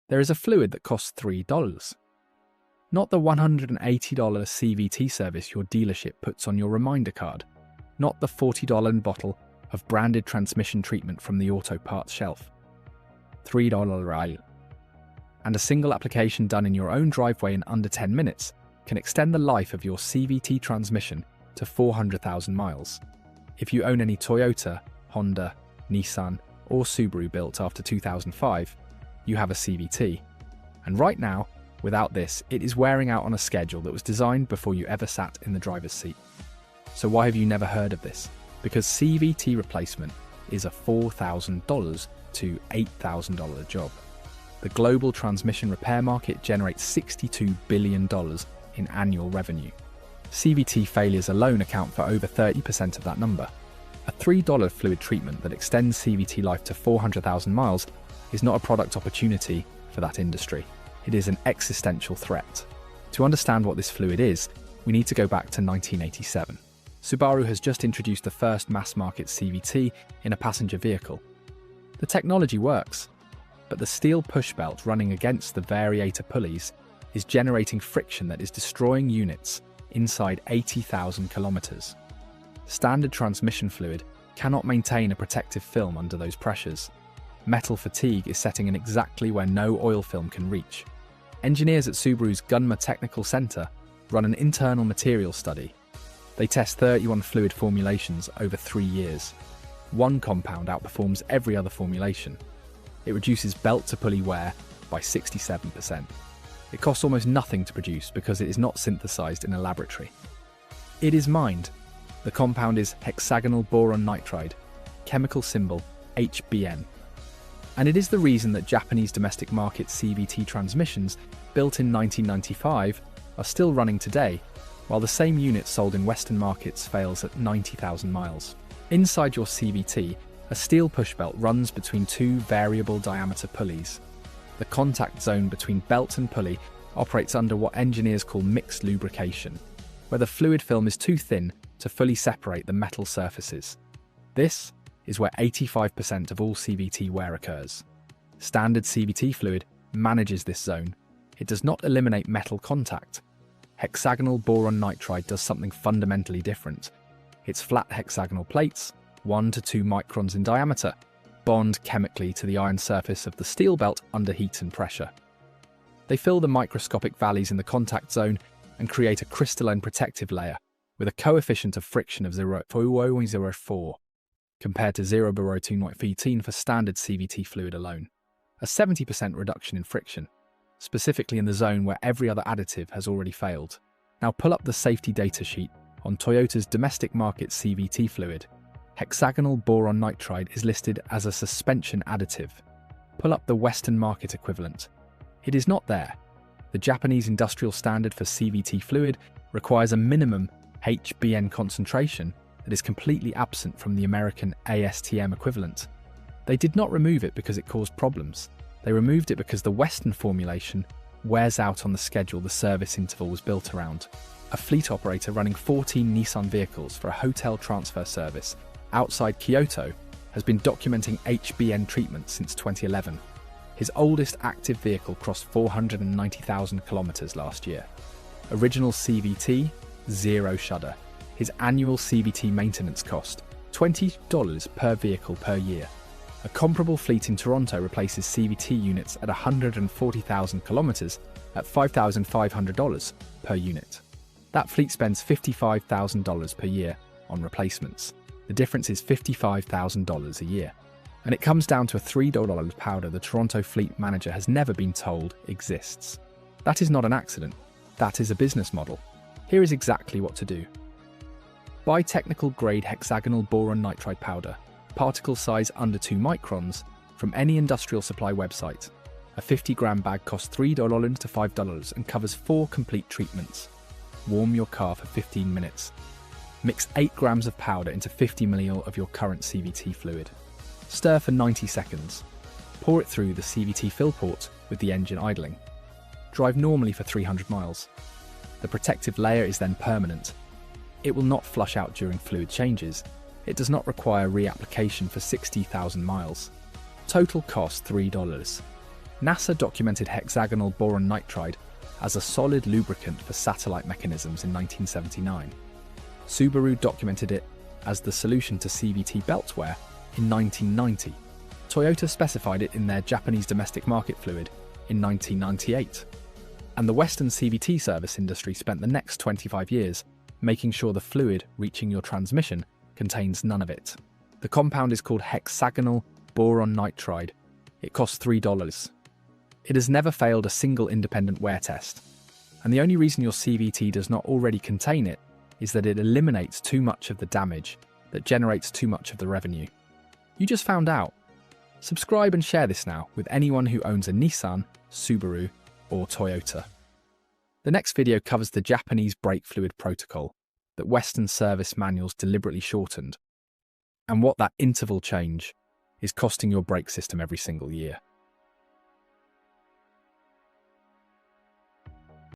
There is a fluid that costs $3. Not the $180 CVT service your dealership puts on your reminder card. Not the $40 bottle of branded transmission treatment from the auto parts shelf. $3 rail. And a single application done in your own driveway in under 10 minutes can extend the life of your CVT transmission to 400,000 miles. If you own any Toyota, Honda, Nissan, or Subaru built after 2005, you have a CVT. And right now, without this, it is wearing out on a schedule that was designed before you ever sat in the driver's seat. So why have you never heard of this? Because CVT replacement is a $4,000 to $8,000 job. The global transmission repair market generates $62 billion in annual revenue. CVT failures alone account for over 30% of that number. A $3 fluid treatment that extends CVT life to 400,000 miles is not a product opportunity for that industry. It is an existential threat. To understand what this fluid is, we need to go back to 1987. Subaru has just introduced the first mass-market CVT in a passenger vehicle. The technology works, but the steel push belt running against the variator pulleys is generating friction that is destroying units inside 80,000 kilometers. Standard transmission fluid cannot maintain a protective film under those pressures. Metal fatigue is setting in exactly where no oil film can reach. Engineers at Subaru's Gunma Technical Center run an internal material study. They test 31 fluid formulations over 3 years. One compound outperforms every other formulation. It reduces belt-to-pulley wear by 67%. It costs almost nothing to produce because it is not synthesized in a laboratory. It is mined. The compound is hexagonal boron nitride, chemical symbol HBN. And it is the reason that Japanese domestic market CVT transmissions built in 1995 are still running today, while the same unit sold in Western markets fails at 90,000 miles. Inside your CVT, a steel push belt runs between two variable diameter pulleys. The contact zone between belt and pulley operates under what engineers call mixed lubrication, where the fluid film is too thin to fully separate the metal surfaces. This is where 85% of all CVT wear occurs. Standard CVT fluid manages this zone. It does not eliminate metal contact. Hexagonal boron nitride does something fundamentally different. Its flat hexagonal plates, 1 to 2 microns in diameter, bond chemically to the iron surface of the steel belt under heat and pressure. They fill the microscopic valleys in the contact zone and create a crystalline protective layer with a coefficient of friction of 0.04 compared to 0.215 for standard CVT fluid alone. A 70% reduction in friction, specifically in the zone where every other additive has already failed. Now pull up the safety data sheet on Toyota's domestic market CVT fluid. Hexagonal boron nitride is listed as a suspension additive. Pull up the Western market equivalent. It is not there. The Japanese industrial standard for CVT fluid requires a minimum HBN concentration that is completely absent from the American ASTM equivalent. They did not remove it because it caused problems. They removed it because the Western formulation wears out on the schedule the service interval was built around. A fleet operator running 14 Nissan vehicles for a hotel transfer service outside Kyoto has been documenting HBN treatment since 2011. His oldest active vehicle crossed 490,000 kilometers last year. Original CVT, zero shudder. His annual CVT maintenance cost, $20 per vehicle per year. A comparable fleet in Toronto replaces CVT units at 140,000 kilometers at $5,500 per unit. That fleet spends $55,000 per year on replacements. The difference is $55,000 a year. And it comes down to a $3 powder the Toronto fleet manager has never been told exists. That is not an accident. That is a business model. Here is exactly what to do. Buy technical grade hexagonal boron nitride powder, particle size under 2 microns, from any industrial supply website. A 50-gram bag costs $3 to $5 and covers 4 complete treatments. Warm your car for 15 minutes. Mix 8 grams of powder into 50 ml of your current CVT fluid. Stir for 90 seconds. Pour it through the CVT fill port with the engine idling. Drive normally for 300 miles. The protective layer is then permanent. It will not flush out during fluid changes. It does not require reapplication for 60,000 miles. Total cost $3. NASA documented hexagonal boron nitride as a solid lubricant for satellite mechanisms in 1979. Subaru documented it as the solution to CVT belt wear in 1990. Toyota specified it in their Japanese domestic market fluid in 1998. And the Western CVT service industry spent the next 25 years making sure the fluid reaching your transmission contains none of it. The compound is called hexagonal boron nitride. It costs $3. It has never failed a single independent wear test. And the only reason your CVT does not already contain it is that it eliminates too much of the damage that generates too much of the revenue. You just found out. Subscribe and share this now with anyone who owns a Nissan, Subaru, or Toyota. The next video covers the Japanese brake fluid protocol that Western service manuals deliberately shortened, and what that interval change is costing your brake system every single year.